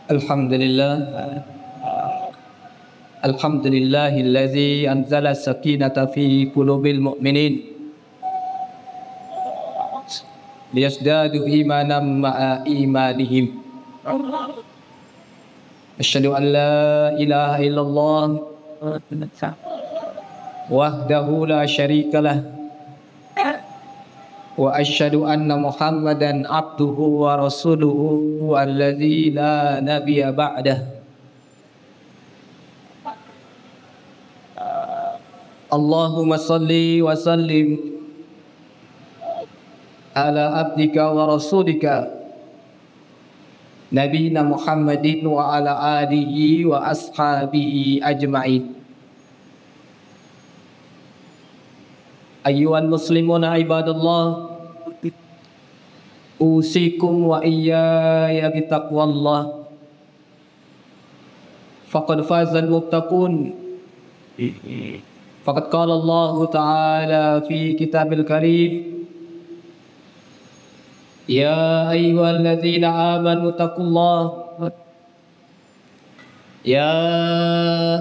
Alhamdulillah. Alhamdulillahilladzi anzala sakinata fi qulubil mu'minin liyazdadu imanan ma'a imanihim. Asyhadu an la ilaha illallah wahdahu la syarikalah wa asyhadu anna Muhammadan abduhu wa rasuluhu alladzi la nabiyya ba'dah. Allahumma salli wa sallim ala abdika wa rasulika nabiyina Muhammadin wa ala alihi wa ashabihi ajma'in. Ayyuhal muslimuna ibadallah, usikum wa iyaya bitaqwallah, faqad fazal muttaqun. Faqad qala Allah Ta'ala fi kitabil karim, ya ayyuhalladzina amanu taqullaha ya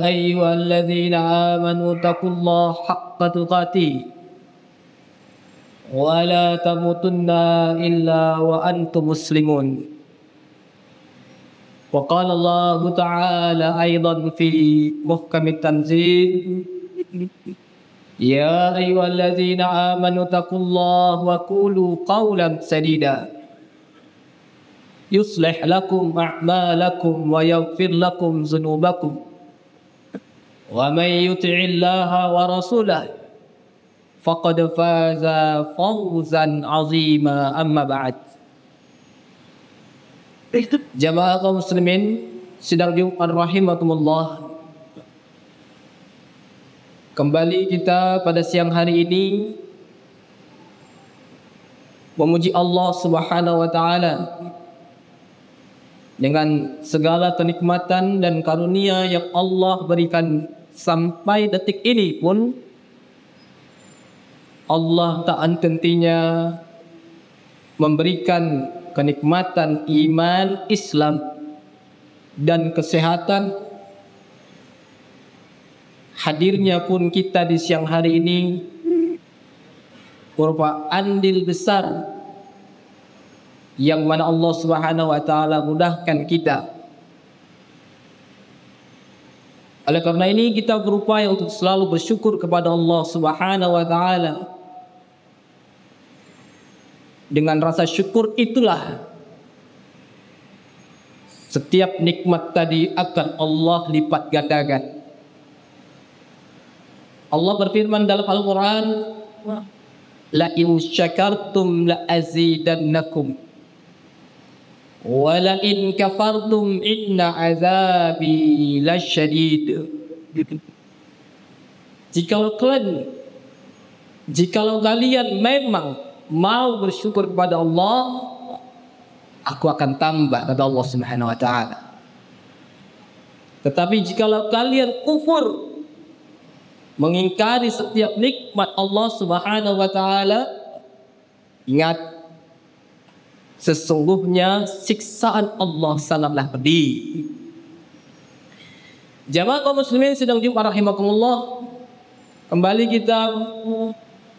ayyuhalladzina amanu taqullaha haqqa tuqatih wa la tamutunna illa wa antum muslimun. Wa qala Allah Ta'ala aidan fi muhkamit tanzil, ya ayyuhalladzina amanu taqullaha wa qulu qawlan sadida yuslih lakum a'malakum wa yaghfir lakum dhunubakum wa may yuti'illaha wa rasulahu faqad faza fawzan 'azima. Amma ba'd. Jamaah kaum muslimin sidang Jumat rahimakumullah, kembali kita pada siang hari ini memuji Allah Subhanahu wa taala dengan segala kenikmatan dan karunia yang Allah berikan sampai detik ini pun. Allah tak henti-hentinya memberikan kenikmatan iman, Islam dan kesehatan. Hadirnya pun kita di siang hari ini merupakan andil besar yang mana Allah Subhanahu wa taala mudahkan kita. Oleh karena ini kita berupaya untuk selalu bersyukur kepada Allah Subhanahu wa taala. Dengan rasa syukur itulah setiap nikmat tadi akan Allah lipat gandakan. Allah berfirman dalam Al-Quran, la in syakartum la azidannakum wa la in kafartum inna azabi lasyadid. Jikalau kalian memang mau bersyukur kepada Allah, aku akan tambah, kata Allah Subhanahu wa taala. Tetapi jikalau kalian kufur, mengingkari setiap nikmat Allah Subhanahu wa taala, ingat sesungguhnya siksaan Allah sangatlah pedih. Jamaah kaum muslimin sedang Jumat rahimakumullah, kembali kita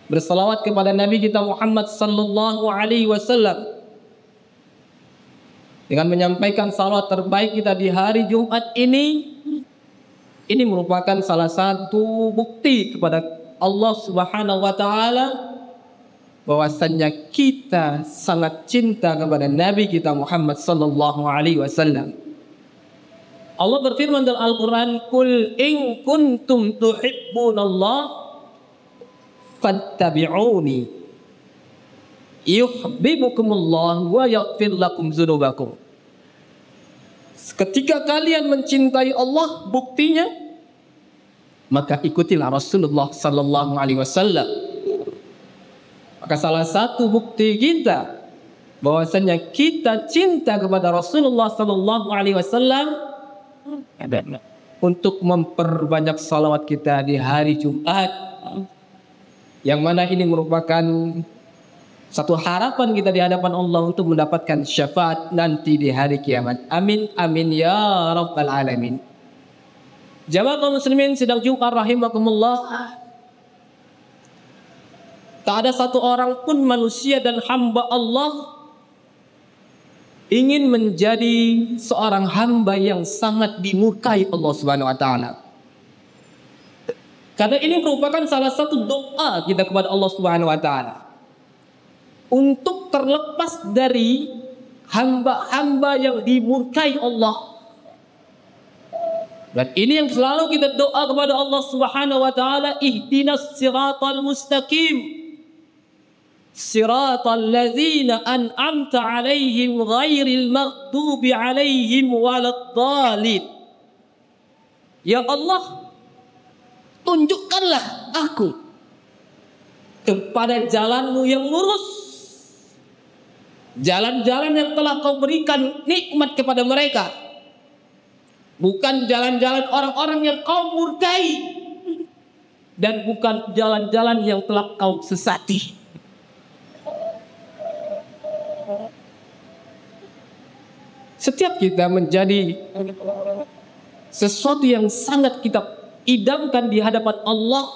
bersalawat kepada Nabi kita Muhammad sallallahu alaihi wasallam dengan menyampaikan salawat terbaik kita di hari Jumat ini. Ini merupakan salah satu bukti kepada Allah Subhanahu wa taala bahwasannya kita sangat cinta kepada Nabi kita Muhammad sallallahu alaihi wasallam. Allah berfirman dalam Al-Qur'an, "Qul in kuntum tuhibbunallah fattabi'uni yuhibbukumullah wa yaghfir lakum dzunubakum." Ketika kalian mencintai Allah, buktinya maka ikutilah Rasulullah sallallahu alaihi wasallam. Maka salah satu bukti kita bahwasanya kita cinta kepada Rasulullah sallallahu alaihi wasallam untuk memperbanyak salawat kita di hari Jumat, yang mana ini merupakan Satu harapan kita di hadapan Allah untuk mendapatkan syafaat nanti di hari kiamat. Amin amin ya rabbal alamin. Jamaah kaum muslimin sidang Jumat rahimakumullah. Tak ada satu orang pun manusia dan hamba Allah ingin menjadi seorang hamba yang sangat dimurkai Allah Subhanahu wa taala. Karena ini merupakan salah satu doa kita kepada Allah Subhanahu wa taala untuk terlepas dari hamba-hamba yang dimurkai Allah. Dan ini yang selalu kita doa kepada Allah Subhanahu wa taala, ihdinas siratal mustaqim. Siratal ladzina an'amta 'alaihim ghairil maghdubi 'alaihim waladdallin. Ya Allah, tunjukkanlah aku kepada jalan-Mu yang lurus, jalan-jalan yang telah Kau berikan nikmat kepada mereka, bukan jalan-jalan orang-orang yang Kau murkai, dan bukan jalan-jalan yang telah Kau sesati. Setiap kita menjadi sesuatu yang sangat kita idamkan di hadapan Allah,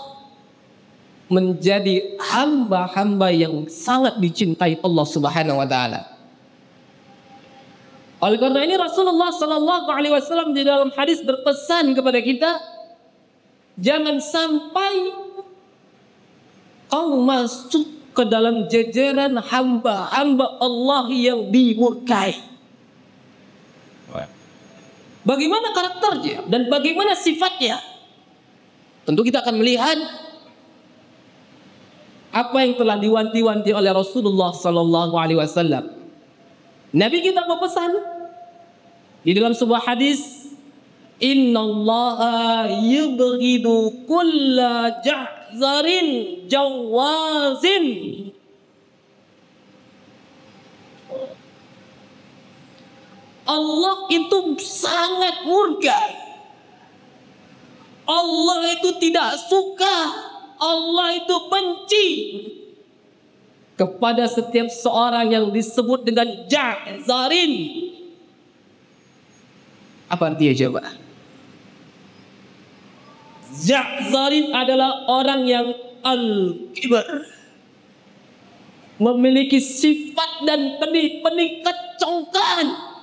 menjadi hamba-hamba yang sangat dicintai Allah Subhanahu wa taala. Oleh karena ini Rasulullah sallallahu alaihi wasallam di dalam hadis berpesan kepada kita, jangan sampai kau masuk ke dalam jajaran hamba-hamba Allah yang dimurkai. Bagaimana karakternya dan bagaimana sifatnya? Tentu kita akan melihat apa yang telah diwanti-wanti oleh Rasulullah sallallahu alaihi wasallam. Nabi kita berpesan di dalam sebuah hadis, innallaha yubghidu kulla jahzarin jawazin. Allah itu sangat murka. Allah itu tidak suka. Allah itu benci kepada setiap seorang yang disebut dengan jahzarin. Apa artinya coba? Jahzarin adalah orang yang al-kibar, memiliki sifat dan benih-benih kecongkaan,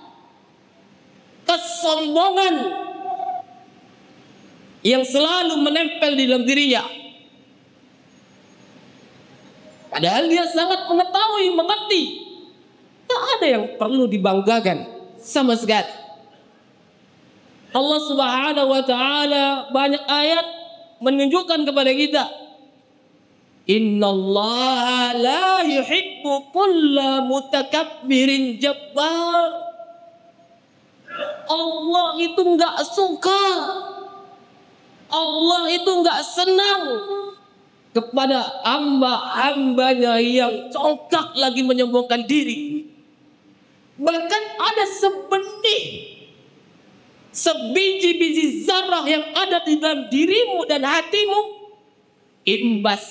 kesombongan yang selalu menempel di dalam dirinya. Padahal dia sangat mengetahui, mengerti, tak ada yang perlu dibanggakan sama sekali. Allah Subhanahu wa taala banyak ayat menunjukkan kepada kita, innallaha la yuhibbu kulla mutakabbirin jabbar. Allah itu enggak suka, Allah itu enggak senang kepada hamba-hambanya yang congkak lagi menyombongkan diri. Bahkan ada sebiji-biji zarah yang ada di dalam dirimu dan hatimu, imbas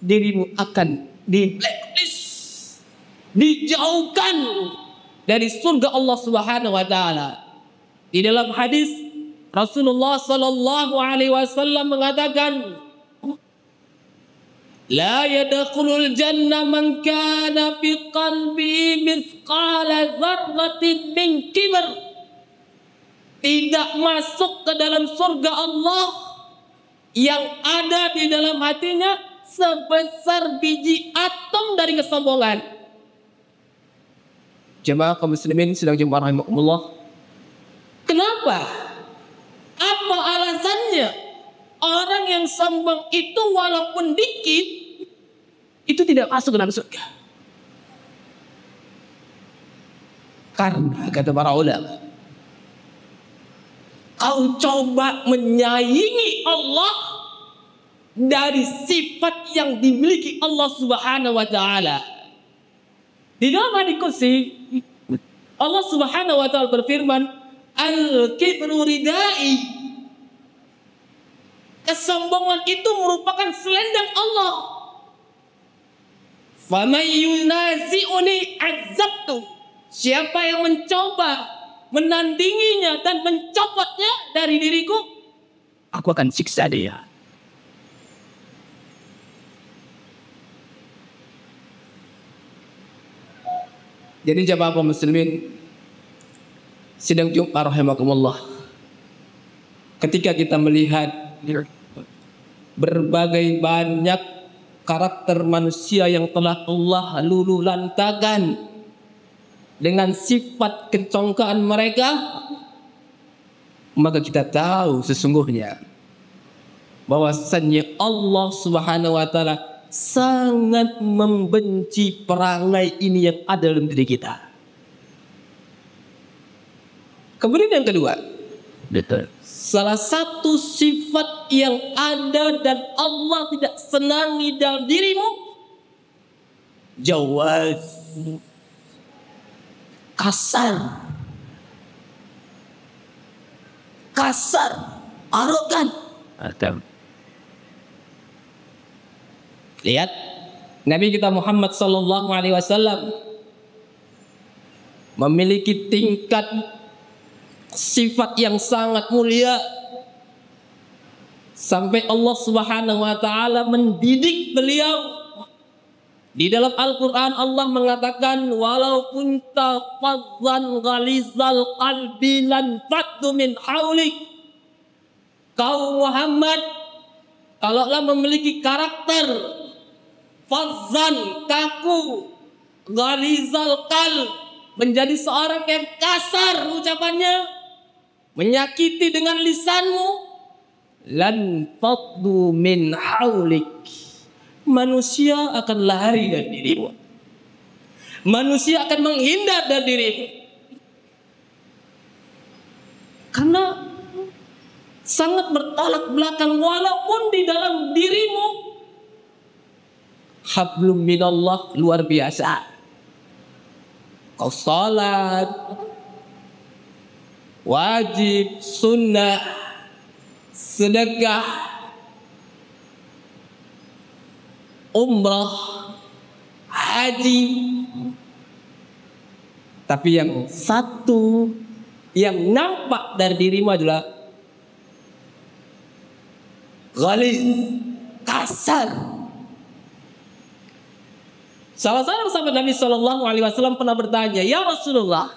dirimu akan di blacklist, dijauhkan dari surga Allah Subhanahu wa taala. Di dalam hadis Rasulullah sallallahu alaihi wasallam mengatakan, la yadkhulul jannah man kana fi qalbihi mithqala dzarratin min kibr. Tidak masuk ke dalam surga Allah yang ada di dalam hatinya sebesar biji atom dari kesombongan. Jemaah kaum muslimin sedang jemaah rahimakumullah. Kenapa? Apa alasannya? Orang yang sombong itu walaupun dikit itu tidak masuk ke dalam surga. Karena kata para ulama, kau coba menyaingi Allah dari sifat yang dimiliki Allah Subhanahu wa taala. Di dalam hadis qudsi Allah Subhanahu wa taala berfirman, al-kibru ridai. Kesombongan itu merupakan selendang Allah. Faman yunazi'uni azzabtu. Siapa yang mencoba menandinginya dan mencopotnya dari diriku, aku akan siksa dia. Jadi jamaah kaum muslimin sidang Jumat rahimakumullah, ketika kita melihat berbagai banyak karakter manusia yang telah Allah luluh lantakan dengan sifat kecongkaan mereka, maka kita tahu sesungguhnya bahwasannya Allah Subhanahu wa taala sangat membenci perangai ini yang ada dalam diri kita. Kemudian yang kedua, salah satu sifat yang ada dan Allah tidak senangi dalam dirimu, jawaz, kasar, arogan. Lihat Nabi kita Muhammad sallallahu alaihi wasallam memiliki tingkat sifat yang sangat mulia sampai Allah Subhanahu wa taala mendidik beliau. Di dalam Al-Qur'an Allah mengatakan, walau kunta faddan ghalizal qalbi lan faddu min haulik. Kau Muhammad kalaulah memiliki karakter fadzan, kaku, ghalizal qalb, menjadi seorang yang kasar ucapannya, menyakiti dengan lisanmu, lan faddu min haulik, manusia akan lari dari dirimu, manusia akan menghindar dari dirimu, karena sangat bertolak belakang. Walaupun di dalam dirimu hablum minallah luar biasa, kau salat wajib, sunnah, sedekah, umrah, haji, tapi yang satu yang nampak dari dirimu adalah ghalid, kasar. Salah seorang sahabat Nabi Shallallahu Alaihi Wasallam pernah bertanya, ya Rasulullah,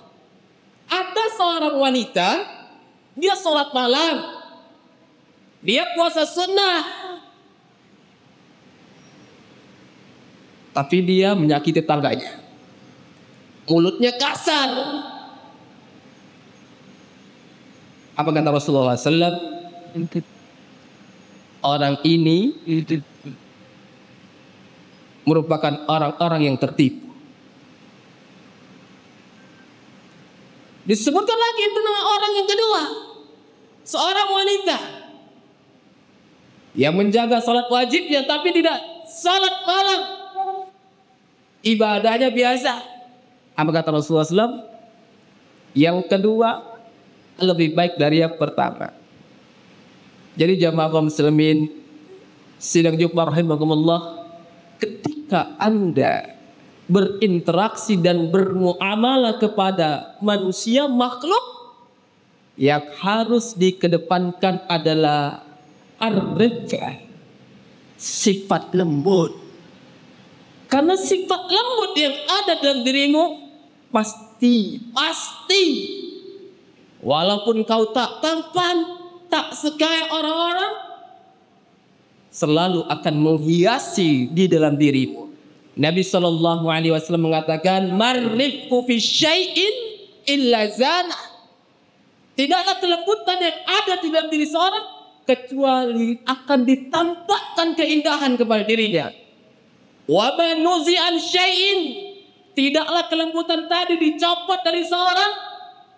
ada seorang wanita, dia sholat malam, dia puasa sunnah, tapi dia menyakiti tetangganya, mulutnya kasar. Apa kata Rasulullah SAW? Orang ini merupakan orang-orang yang tertipu. Disebutkan lagi tentang orang yang kedua, seorang wanita yang menjaga salat wajibnya tapi tidak salat malam, ibadahnya biasa. Apa kata Rasulullah SAW? Yang kedua lebih baik dari yang pertama. Jadi jamaah kaum muslimin sidang Jumat rahimakumullah, ketika Anda berinteraksi dan bermuamalah kepada manusia, makhluk, yang harus dikedepankan adalah ar-rif'ah, sifat lembut. Karena sifat lembut yang ada dalam dirimu pasti walaupun kau tak tampan, tak sekaya orang-orang, selalu akan menghiasi di dalam dirimu. Nabi Shallallahu Alaihi Wasallam mengatakan, marrifku fi syai'in illa zana. Tidaklah kelembutan yang ada di dalam diri seorang kecuali akan ditampakkan keindahan kepada dirinya. Wa man nuzi'an syai'in, tidaklah kelembutan tadi dicopot dari seorang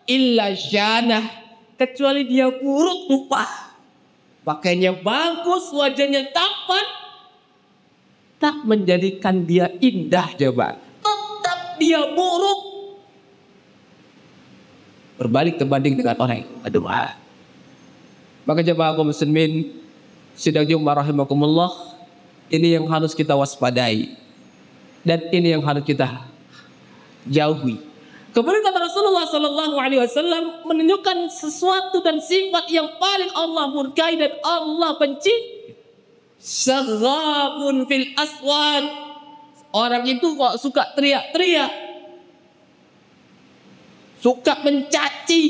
illa zana, kecuali dia buruk rupa, pakainya bagus, wajahnya tampan, tak menjadikan dia indah. Coba, tetap dia buruk. Berbalik terbanding dengan orang yang kedua. Maka jemaah kaum muslimin sidang Jumat rahimakumullah, ini yang harus kita waspadai. Dan ini yang harus kita jauhi. Kemudian kata Rasulullah Sallallahu Alaihi Wasallam menunjukkan sesuatu dan sifat yang paling Allah murkai dan Allah benci. Syaghabun fil aswad. Orang itu kok suka teriak-teriak, suka mencaci,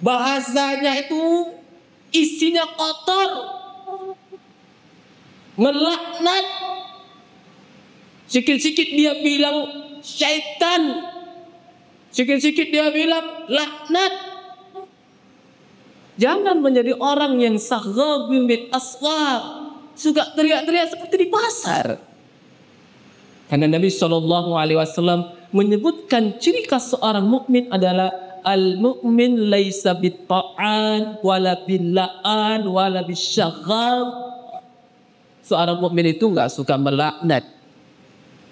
bahasanya itu isinya kotor, melaknat. Sikit-sikit dia bilang syaitan, sikit-sikit dia bilang laknat. Jangan menjadi orang yang saghabun bil aswaq, suka teriak-teriak seperti di pasar. Karena Nabi Shallallahu Alaihi Wasallam menyebutkan ciri khas seorang mukmin adalah al-mu'min laisa bit-ta'an wala bil-la'an wala bisyaghab. Seorang mukmin itu enggak suka melaknat.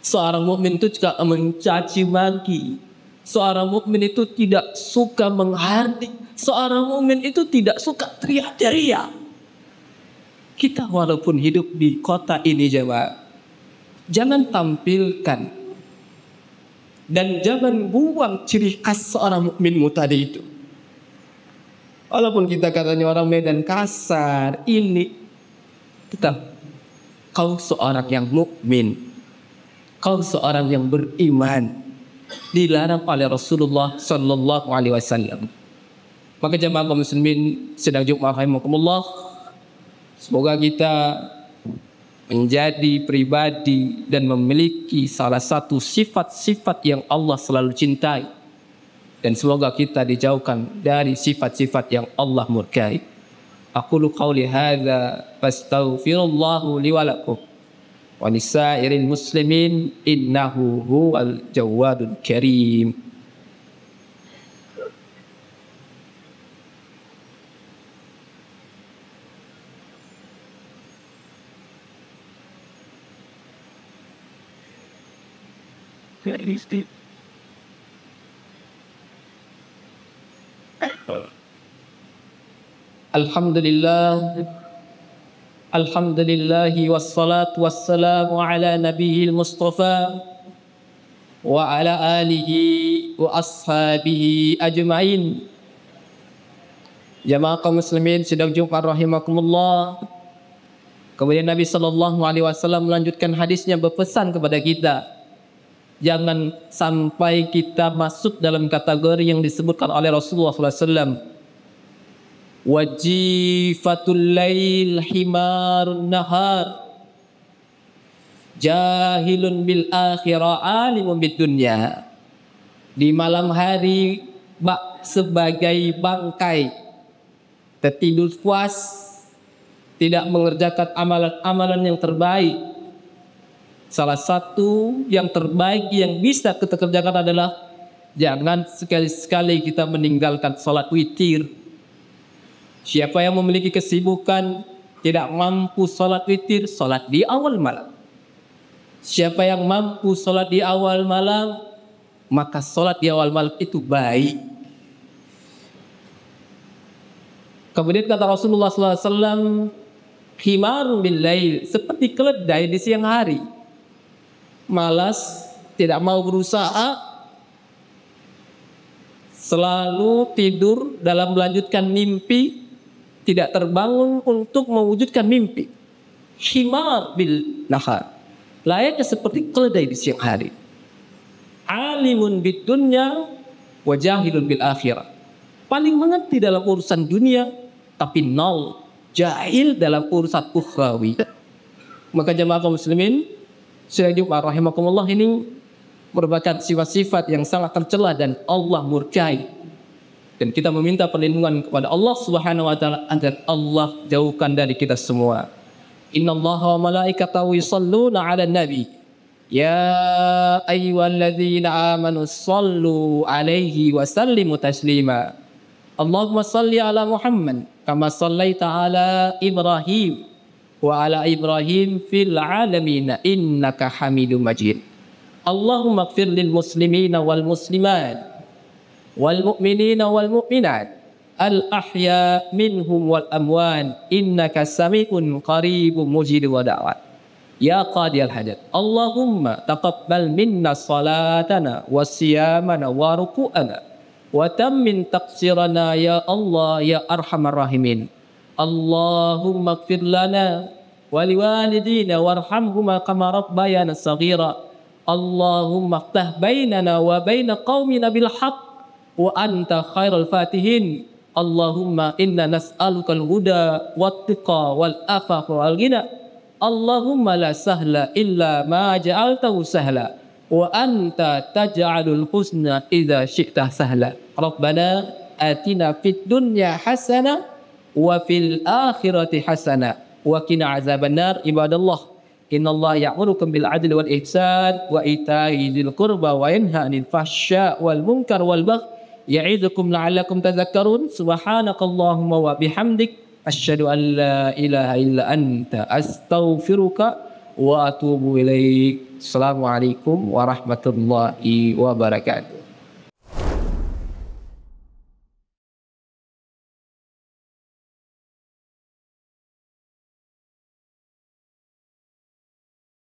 Seorang mukmin itu juga mencaci maki. Seorang mukmin itu tidak suka menghardik. Seorang mukmin itu tidak suka teriak-teriak. Kita walaupun hidup di kota ini jemaah, jangan tampilkan dan jangan buang ciri khas seorang mukminmu tadi itu. Walaupun kita katanya orang Medan kasar, ini tetap kau seorang yang mukmin, kau seorang yang beriman, dilarang oleh Rasulullah Sallallahu Alaihi Wasallam. Maka jemaah kaum muslimin sedang Jumat rahimakumullah, semoga kita menjadi pribadi dan memiliki salah satu sifat-sifat yang Allah selalu cintai, dan semoga kita dijauhkan dari sifat-sifat yang Allah murkai. Aqulu qawli hadza fastaghfirullahu li wa lakum wa lisairil muslimin innahu huwal jawadul karim. Alhamdulillah, alhamdulillahi wassalatu wassalamu ala nabiyil mustafa wa ala alihi wa ashabihi ajma'in. Jamaah kaum muslimin sidang Jumat rahimakumullah. Kemudian Nabi Sallallahu Alaihi Wasallam melanjutkan hadisnya berpesan kepada kita, jangan sampai kita masuk dalam kategori yang disebutkan oleh Rasulullah Sallallahu Alaihi Wasallam, wajifatul lail himarun nahar, jahilun bil akhirah alimun bid dunya. Di malam hari sebagai bangkai, tertidur puas, tidak mengerjakan amalan-amalan yang terbaik. Salah satu yang terbaik yang bisa kita kerjakan adalah jangan sekali-sekali kita meninggalkan sholat witir. Siapa yang memiliki kesibukan tidak mampu sholat witir, sholat di awal malam. Siapa yang mampu sholat di awal malam, maka sholat di awal malam itu baik. Kemudian kata Rasulullah SAW, himarun bil lail, seperti keledai di siang hari. Malas, tidak mau berusaha, selalu tidur dalam melanjutkan mimpi, tidak terbangun untuk mewujudkan mimpi. Himar bil nahar, layaknya seperti keledai di siang hari. Alimun bid dunya wa jahilun bil akhirah, paling mengerti dalam urusan dunia tapi nol, jahil dalam urusan ukhrawi. Maka jemaah kaum muslimin sidang Jumat rahimakumullah, ini merupakan sifat-sifat yang sangat tercela dan Allah murkai. Dan kita meminta perlindungan kepada Allah Subhanahu wa taala agar Allah jauhkan dari kita semua. Innallaha wa malaikatahu yusholluna 'alan nabi. Ya ayyuhalladzina amanu shallu 'alaihi wa sallimu taslima. Allahumma shalli 'ala Muhammad kama shallaita 'ala Ibrahim wa 'ala Ibrahim fil 'alamin innaka Hamidum Majid. Allahumma ighfir lil muslimina wal muslimat wal mu'minina wal mu'minat al ahya minhum wal amwan innaka sami'un qaribun mujibud da'wat. Ya qadiyal hajat. Allahumma taqabbal minna salatana wa siyamana wa ruku'ana wa tammin taqsirana ya Allah ya arhamar rahimin. Allahumma ighfir lana wa liwalidina warhamhuma kama rabbayana saghira. Allahumma iftah bainana wa baina qaumina bil haqq wa anta khairul fatihin. Allahumma inna nas'alukal huda wat-tuqa wal afafa wal ghina. Allahumma la sahla illa ma ja'altahu sahla wa anta taj'alul husna idza syi'ta sahla. Rabbana atina fid dunya hasanah wa fil akhirati hasanah wa qina azabannar. Ibadallah, innallaha ya'murukum bil adli wal ihsan wa ita'i dzil qurba wa yanha 'anil fahsya wal munkar wal baghi ya'idukum la'allakum tadhakkarun. Subhanakallahumma wa bihamdik asyhadu an la ilaha illa anta astaghfiruka wa atubu ilaik. Assalamualaikum warahmatullahi wabarakatuh.